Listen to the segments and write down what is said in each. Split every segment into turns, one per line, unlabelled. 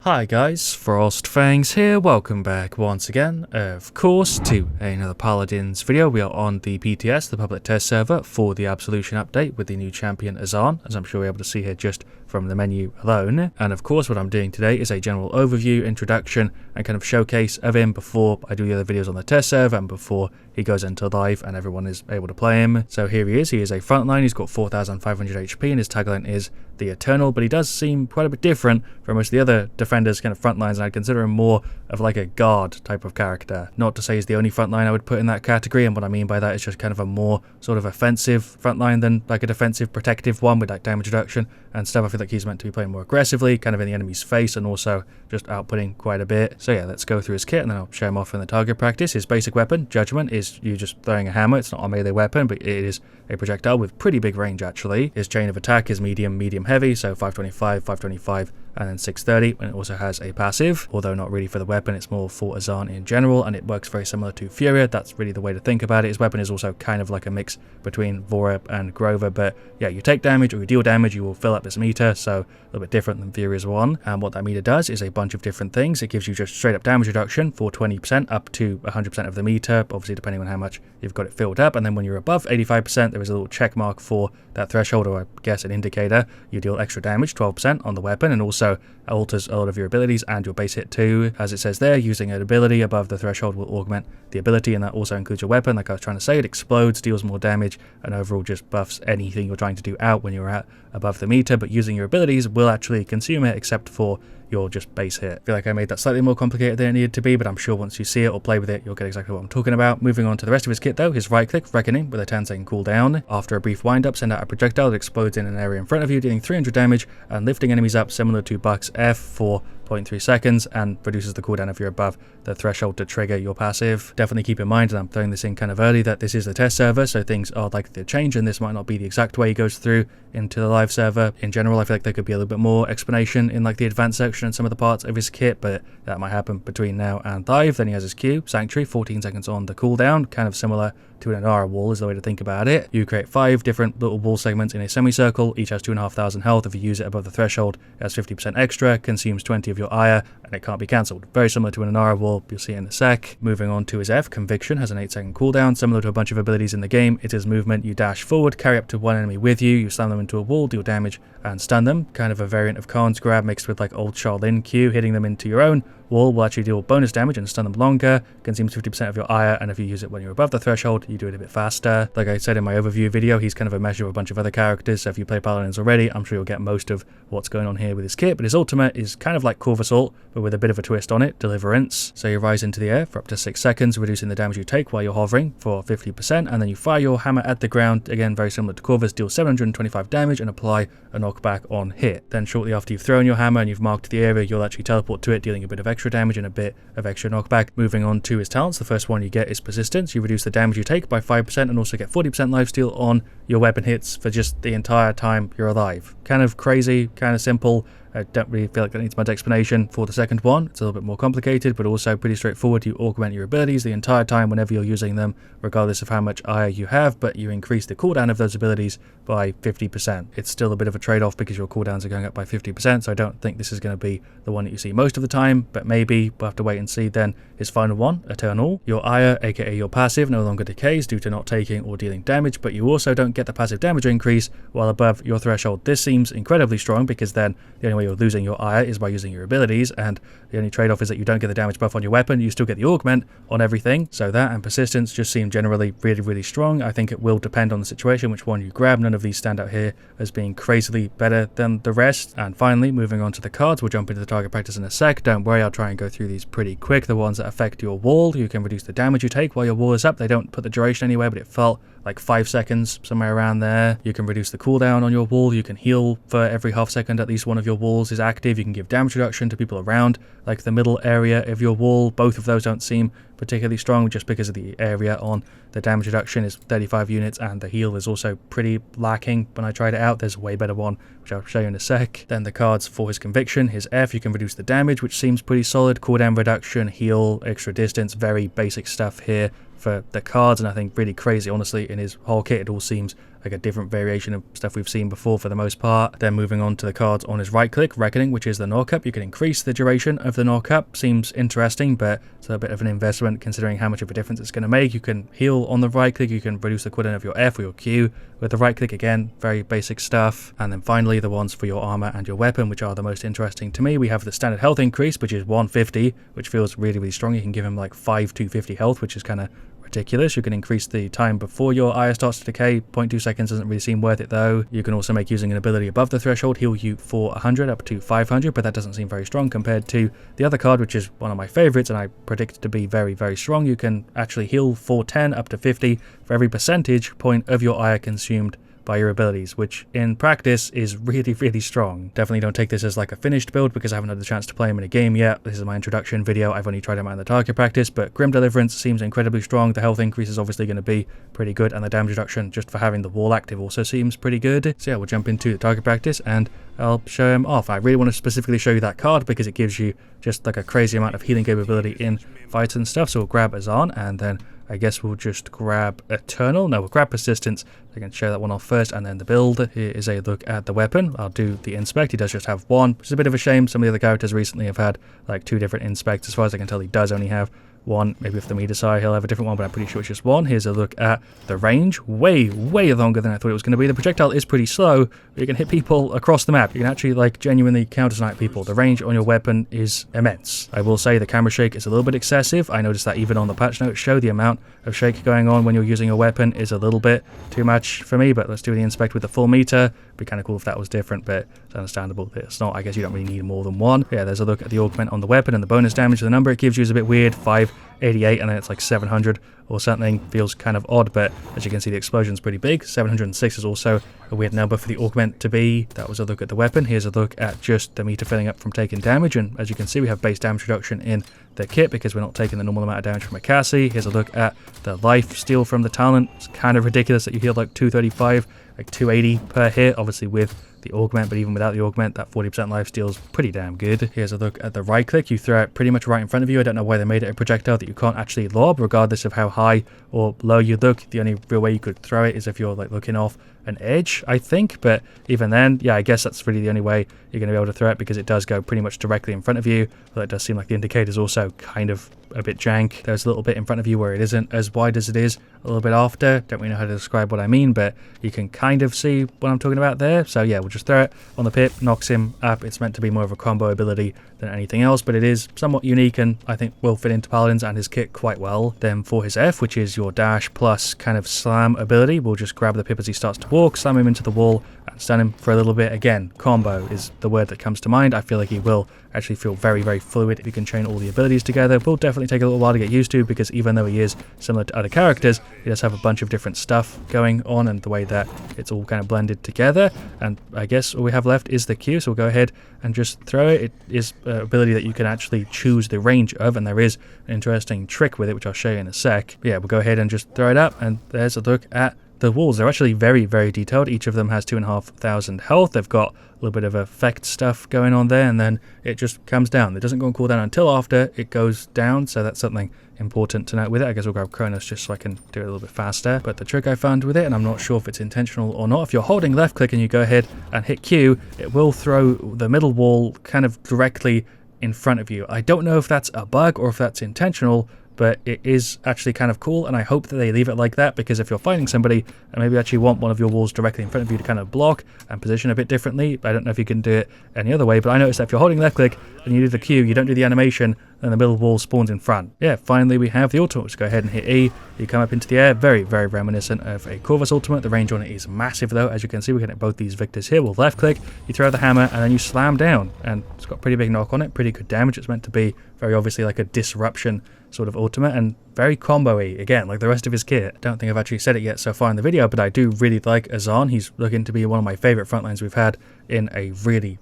Hi guys, FrostFangs here, welcome back once again, of course, to another Paladins video. We are on the PTS, the public test server, for the Absolution update with the new champion Azaan, as I'm sure you're able to see here just from the menu alone. And of course what I'm doing today is a general overview, introduction, and kind of showcase of him before I do the other videos on the test server and before he goes into live and everyone is able to play him. So here he is a frontline, he's got 4,500 HP and his tagline is the Eternal, but he does seem quite a bit different from most of the other defenders kind of frontlines, and I'd consider him more of like a guard type of character. Not to say he's the only frontline I would put in that category, and what I mean by that is just kind of a more sort of offensive frontline than like a defensive protective one with like damage reduction and stuff. I feel like he's meant to be playing more aggressively, kind of in the enemy's face, and also just outputting quite a bit. So yeah, let's go through his kit and then I'll show him off in the target practice. His basic weapon, Judgment, is you just throwing a hammer. It's not a melee weapon, but it is a projectile with pretty big range actually. His chain of attack is medium heavy, so 525, 525, and then 630, and it also has a passive, although not really for the weapon, it's more for Azaan in general, and it works very similar to Furia. That's really the way to think about it. His weapon is also kind of like a mix between Vora and Grover, but yeah, you take damage or you deal damage, you will fill up this meter, so a little bit different than Furia's one. And what that meter does is a bunch of different things. It gives you just straight up damage reduction for 20% up to 100% of the meter, obviously depending on how much you've got it filled up, and then when you're above 85%, there is a little check mark for that threshold, or I guess an indicator. You deal extra damage, 12% on the weapon, and also alters a lot of your abilities and your base hit too. As it says there, using an ability above the threshold will augment the ability, and that also includes your weapon. Like I was trying to say, it explodes, deals more damage, and overall just buffs anything you're trying to do out when you're at above the meter, but using your abilities will actually consume it, except for your just base hit. I feel like I made that slightly more complicated than it needed to be, but I'm sure once you see it or play with it, you'll get exactly what I'm talking about. Moving on to the rest of his kit though, his right click, Reckoning, with a 10-second cooldown. After a brief wind up, send out a projectile that explodes in an area in front of you, dealing 300 damage and lifting enemies up similar to Buck's F for 0.3 seconds, and reduces the cooldown if you're above the threshold to trigger your passive. Definitely keep in mind, and I'm throwing this in kind of early, that this is the test server, so things are likely to change, and this might not be the exact way he goes through into the live server. In general, I feel like there could be a little bit more explanation in like the advanced section and some of the parts of his kit, but that might happen between now and live. Then he has his Q, Sanctuary, 14 seconds on the cooldown, kind of similar to an Inara wall is the way to think about it. You create 5 different little wall segments in a semicircle, each has 2,500 health. If you use it above the threshold, it has 50% extra, consumes 20 of your ire, and it can't be cancelled. Very similar to an Inara wall, you'll see it in a sec. Moving on to his F, Conviction, has an 8-second cooldown, similar to a bunch of abilities in the game. It is movement, you dash forward, carry up to one enemy with you, you slam them into a wall, deal damage, and stun them. Kind of a variant of Khan's grab mixed with like old Shaolin Q. Hitting them into your own wall will actually deal bonus damage and stun them longer, consumes 50% of your ire, and if you use it when you're above the threshold, you do it a bit faster. Like I said in my overview video, he's kind of a measure of a bunch of other characters, so if you play Paladins already, I'm sure you'll get most of what's going on here with his kit. But his ultimate is kind of like Corvus Ult, but with a bit of a twist on it, Deliverance. So you rise into the air for up to 6 seconds, reducing the damage you take while you're hovering for 50%, and then you fire your hammer at the ground, again very similar to Corvus, deal 725 damage and apply a knockback on hit. Then shortly after you've thrown your hammer and you've marked the area, you'll actually teleport to it, dealing a bit of extra damage and a bit of extra knockback. Moving on to his talents, the first one you get is Persistence. You reduce the damage you take by 5% and also get 40% lifesteal on your weapon hits for just the entire time you're alive. Kind of crazy, kind of simple. I don't really feel like that needs much explanation. For the second one, it's a little bit more complicated, but also pretty straightforward. You augment your abilities the entire time whenever you're using them, regardless of how much ire you have, but you increase the cooldown of those abilities by 50%. It's still a bit of a trade-off because your cooldowns are going up by 50%, so I don't think this is going to be the one that you see most of the time, but maybe we'll have to wait and see. Then his final one, Eternal. Your ire, aka your passive, no longer decays due to not taking or dealing damage, but you also don't get the passive damage increase while above your threshold. This seems incredibly strong because then the only way you're losing your ire is by using your abilities, and the only trade-off is that you don't get the damage buff on your weapon, you still get the augment on everything. So that and Persistence just seem generally really strong. I think it will depend on the situation which one you grab. None of these stand out here as being crazily better than the rest. And finally, moving on to the cards, we'll jump into the target practice in a sec. Don't worry, I'll try and go through these pretty quick. The ones that affect your wall, you can reduce the damage you take while your wall is up. They don't put the duration anywhere, but it felt like 5 seconds, somewhere around there. You can reduce the cooldown on your wall, you can heal for every half second at least one of your walls is active, you can give damage reduction to people around like the middle area of your wall. Both of those don't seem particularly strong just because of the area on the damage reduction is 35 units, and the heal is also pretty lacking. When I tried it out, there's a way better one which I'll show you in a sec. Then the cards for his Conviction, his F, you can reduce the damage, which seems pretty solid. Cooldown reduction, heal, extra distance, very basic stuff here for the cards, and I think really crazy honestly in his whole kit. It all seems like a different variation of stuff we've seen before for the most part. Then moving on to the cards on his right click, Reckoning, which is the knockup. You can increase the duration of the knockup. Seems interesting, but it's a bit of an investment considering how much of a difference it's going to make. You can heal on the right click, you can reduce the cooldown of your F or your Q with the right click. Again, very basic stuff. And then finally the ones for your armor and your weapon, which are the most interesting to me. We have the standard health increase, which is 150, which feels really strong. You can give him like 250 health, which is kind of ridiculous. You can increase the time before your ire starts to decay. 0.2 seconds doesn't really seem worth it though. You can also make using an ability above the threshold heal you for 100 up to 500, but that doesn't seem very strong compared to the other card, which is one of my favorites and I predict it to be very strong. You can actually heal for 10 up to 50 for every percentage point of your ire consumed by your abilities, which in practice is really strong. Definitely don't take this as like a finished build because I haven't had the chance to play him in a game yet. This is my introduction video. I've only tried him out in the target practice, but Grim Deliverance seems incredibly strong. The health increase is obviously going to be pretty good, and the damage reduction just for having the wall active also seems pretty good. So yeah, we'll jump into the target practice and I'll show him off. I really want to specifically show you that card because it gives you just like a crazy amount of healing capability in fights and stuff. So we'll grab Azaan and then I guess we'll just grab Eternal. No, we'll grab Persistence. I can show that one off first and then the build. Here is a look at the weapon. I'll do the Inspect. He does just have one, which is a bit of a shame. Some of the other characters recently have had like 2 different Inspects. As far as I can tell, he does only have one. Maybe if the meter side he'll have a different one, but I'm pretty sure it's just one. Here's a look at the range. Way longer than I thought it was going to be. The projectile is pretty slow, but you can hit people across the map. You can actually like genuinely counter-snipe people. The range on your weapon is immense. I will say the camera shake is a little bit excessive. I noticed that even on the patch notes show the amount of shake going on when you're using a weapon is a little bit too much for me, but let's do the Inspect with the full meter. It'd be kind of cool if that was different, but it's understandable. It's not. I guess you don't really need more than one. Yeah, there's a look at the augment on the weapon and the bonus damage. The number it gives you is a bit weird. 588 and then it's like 700 or something. Feels kind of odd, but as you can see the explosion's pretty big. 706 is also a weird number for the augment to be. That was a look at the weapon. Here's a look at just the meter filling up from taking damage, and as you can see we have base damage reduction in the kit because we're not taking the normal amount of damage from a Cassie. Here's a look at the life steal from the talent. It's kind of ridiculous that you heal like 235, like 280 per hit, obviously with the augment, but even without the augment, that 40% life steal is pretty damn good. Here's a look at the right click. You throw it pretty much right in front of you. I don't know why they made it a projectile that you can't actually lob, regardless of how high or low you look. The only real way you could throw it is if you're like looking off an edge, I think, but even then, yeah, I guess that's really the only way you're going to be able to throw it because it does go pretty much directly in front of you. Although it does seem like the indicator's also kind of a bit jank. There's a little bit in front of you where it isn't as wide as it is a little bit after. Don't really know how to describe what I mean, but you can kind of see what I'm talking about there. So yeah, we'll just throw it on the pip, knocks him up. It's meant to be more of a combo ability than anything else, but it is somewhat unique and I think will fit into Paladins and his kit quite well. Then for his F, which is your dash plus kind of slam ability, we'll just grab the pip as he starts to walk, slam him into the wall and stun him for a little bit. Again, combo is the word that comes to mind. I feel like he will actually feel very fluid if you can chain all the abilities together. Will definitely take a little while to get used to because even though he is similar to other characters, he does have a bunch of different stuff going on and the way that it's all kind of blended together. And I guess all we have left is the Q, so we'll go ahead and just throw it. It is an ability that you can actually choose the range of, and there is an interesting trick with it which I'll show you in a sec. But yeah, we'll go ahead and just throw it up, and there's a look at the walls. They're actually very detailed. Each of them has 2,500 health. They've got a little bit of effect stuff going on there, and then it just comes down. It doesn't go on cooldown until after it goes down, so that's something important to note with it. I guess we'll grab Kronos just so I can do it a little bit faster. But the trick I found with it, and I'm not sure if it's intentional or not, if you're holding left click and you go ahead and hit Q, it will throw the middle wall kind of directly in front of you. I don't know if that's a bug or if that's intentional, but it is actually kind of cool, and I hope that they leave it like that, because if you're fighting somebody and maybe actually want one of your walls directly in front of you to kind of block and position a bit differently, I don't know if you can do it any other way, but I noticed that if you're holding left click and you do the Q, you don't do the animation, and the middle wall spawns in front. Yeah, finally we have the ultimate. Let's go ahead and hit E. You come up into the air, very reminiscent of a Corvus ultimate. The range on it is massive though, as you can see. We can hit both these victors here. We'll left click, you throw the hammer, and then you slam down, and it's got pretty big knock on it, pretty good damage. It's meant to be very obviously like a disruption sort of ultimate, and very combo-y, again, like the rest of his kit. I don't think I've actually said it yet so far in the video, but I do really like Azaan. He's looking to be one of my favorite frontlines we've had in a really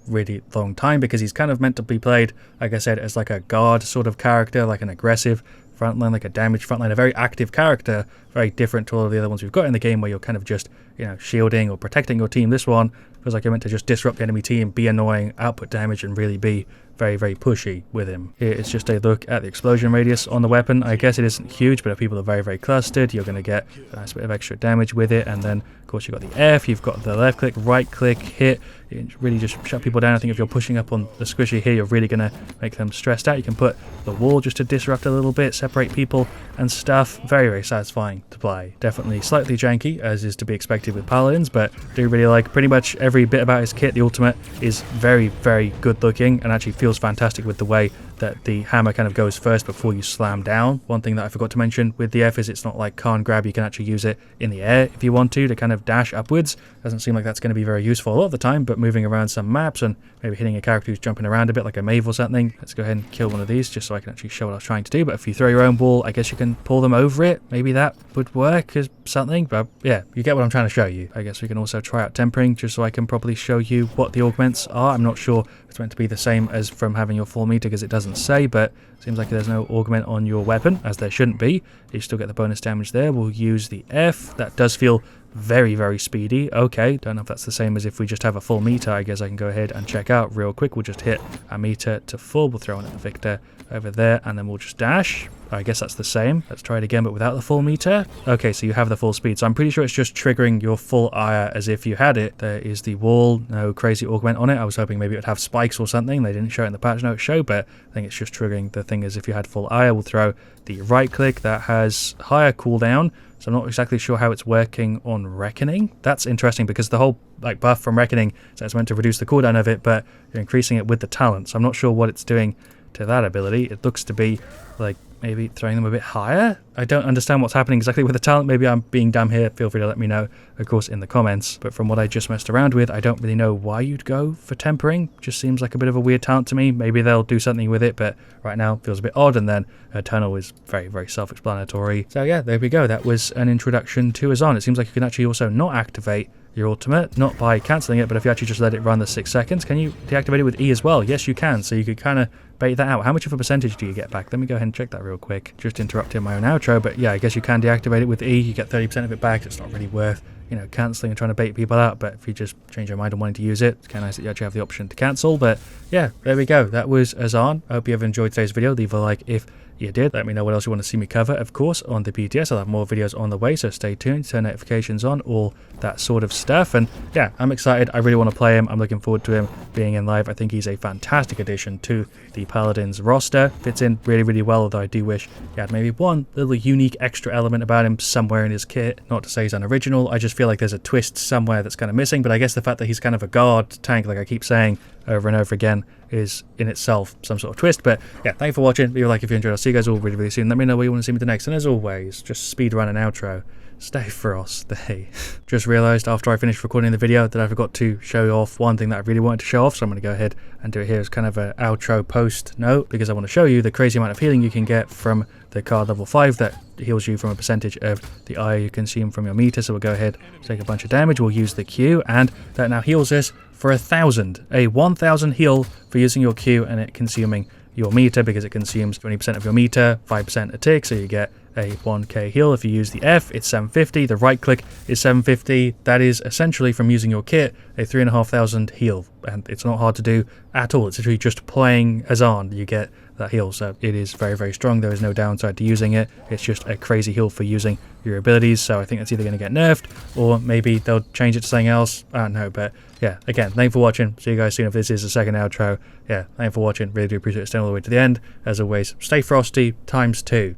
long time, because he's kind of meant to be played, like I said, as like a guard sort of character, like an aggressive frontline, like a damage frontline, a very active character, very different to all of the other ones we've got in the game where you're kind of just, you know, shielding or protecting your team. This one feels like you're meant to just disrupt the enemy team, be annoying, output damage, and really be very pushy with him. Here is just a look at the explosion radius on the weapon. I guess it isn't huge, but if people are very clustered, you're going to get a nice bit of extra damage with it. And then, of course, you've got the F, you've got the left click, right click, hit. It really just shut people down. I think if you're pushing up on the squishy here, you're really going to make them stressed out. You can put the wall just to disrupt a little bit, separate people and stuff. Very satisfying to play. Definitely slightly janky, as is to be expected with Paladins, but do really like pretty much every bit about his kit. The ultimate is very good looking and actually feels fantastic with the way that the hammer kind of goes first before you slam down. One thing that I forgot to mention with the F is it's not like can grab, you can actually use it in the air if you want to kind of dash upwards. Doesn't seem like that's going to be very useful a lot of the time, but moving around some maps and maybe hitting a character who's jumping around a bit like a Mave or something. Let's go ahead and kill one of these just so I can actually show what I was trying to do. But if you throw your own wall, I guess you can pull them over it. Maybe that would work as something, but yeah, you get what I'm trying to show you. I guess we can also try out tempering just so I can properly show you what the augments are. I'm not sure if it's meant to be the same as from having your full meter because it doesn't say, but seems like there's no augment on your weapon, as there shouldn't be. You still get the bonus damage there. We'll use the F. That does feel very speedy. Okay, don't know if that's the same as if we just have a full meter. I guess I can go ahead and check out real quick. We'll just hit our meter to full. We'll throw in the Victor over there, and then we'll just dash. I guess that's the same. Let's try it again, but without the full meter. Okay, so you have the full speed. So I'm pretty sure it's just triggering your full ire as if you had it. There is the wall. No crazy augment on it. I was hoping maybe it would have spikes or something. They didn't show it in the patch notes show, but I think it's just triggering the thing as if you had full ire. We'll throw the right click. That has higher cooldown. So I'm not exactly sure how it's working on Reckoning. That's interesting because the whole buff from Reckoning, so it's meant to reduce the cooldown of it, but you're increasing it with the talent. So I'm not sure what it's doing to that ability. It looks to be like maybe throwing them a bit higher. I don't understand what's happening exactly with the talent. Maybe I'm being dumb here. Feel free to let me know, of course, in the comments. But from what I just messed around with, I don't really know why you'd go for tempering. Just seems like a bit of a weird talent to me. Maybe they'll do something with it, but right now it feels a bit odd. And then Eternal is very self-explanatory. So yeah, there we go. That was an introduction to Azaan. It seems like you can actually also not activate your ultimate, not by cancelling it, but if you actually just let it run the 6 seconds. Can you deactivate it with E as well? Yes, you can. So you could kind of bait that out. How much of a percentage do you get back? Let me go ahead and check that real quick. Just interrupting my own outro, but yeah, I guess you can deactivate it with E. You get 30% of it back. It's not really worth, you know, cancelling and trying to bait people out, but if you just change your mind and wanting to use it, it's kind of nice that you actually have the option to cancel. But yeah, there we go. That was Azaan. I hope you have enjoyed today's video. Leave a like if you did. Let me know what else you want to see me cover, of course, on the PTS. I'll have more videos on the way, so stay tuned, turn notifications on, all that sort of stuff. And yeah, I'm excited. I really want to play him. I'm looking forward to him being in live. I think he's a fantastic addition to the Paladins roster. Fits in really well, although I do wish he had maybe one little unique extra element about him somewhere in his kit. Not to say he's unoriginal, I just feel like there's a twist somewhere that's kind of missing, but I guess the fact that he's kind of a guard tank, like I keep saying over and over again, is in itself some sort of twist. But yeah, thank you for watching. Leave a like if you enjoyed. I'll see you guys all really soon. Let me know what you want to see me the next, and as always, just speedrun an outro. Stay frosty. Just realised after I finished recording the video that I forgot to show off one thing that I really wanted to show off, so I'm going to go ahead and do it here as kind of an outro post note, because I want to show you the crazy amount of healing you can get from the card level 5 that heals you from a percentage of the ire you consume from your meter. So we'll go ahead, take a bunch of damage, we'll use the Q, and that now heals us for 1,000. A 1,000 heal for using your Q and it consuming your meter, because it consumes 20% of your meter, 5% a tick, so you get a 1k heal. If you use the F, it's 750. The right click is 750. That is essentially, from using your kit, a 3,500 heal, and it's not hard to do at all. It's literally just playing Azaan, you get that heal. So it is very strong. There is no downside to using it. It's just a crazy heal for using your abilities. So I think it's either going to get nerfed, or maybe they'll change it to something else. I don't know, but yeah, again, thank you for watching. See you guys soon if this is the second outro. Yeah, thank you for watching. Really do appreciate it staying all the way to the end. As always, stay frosty ×2.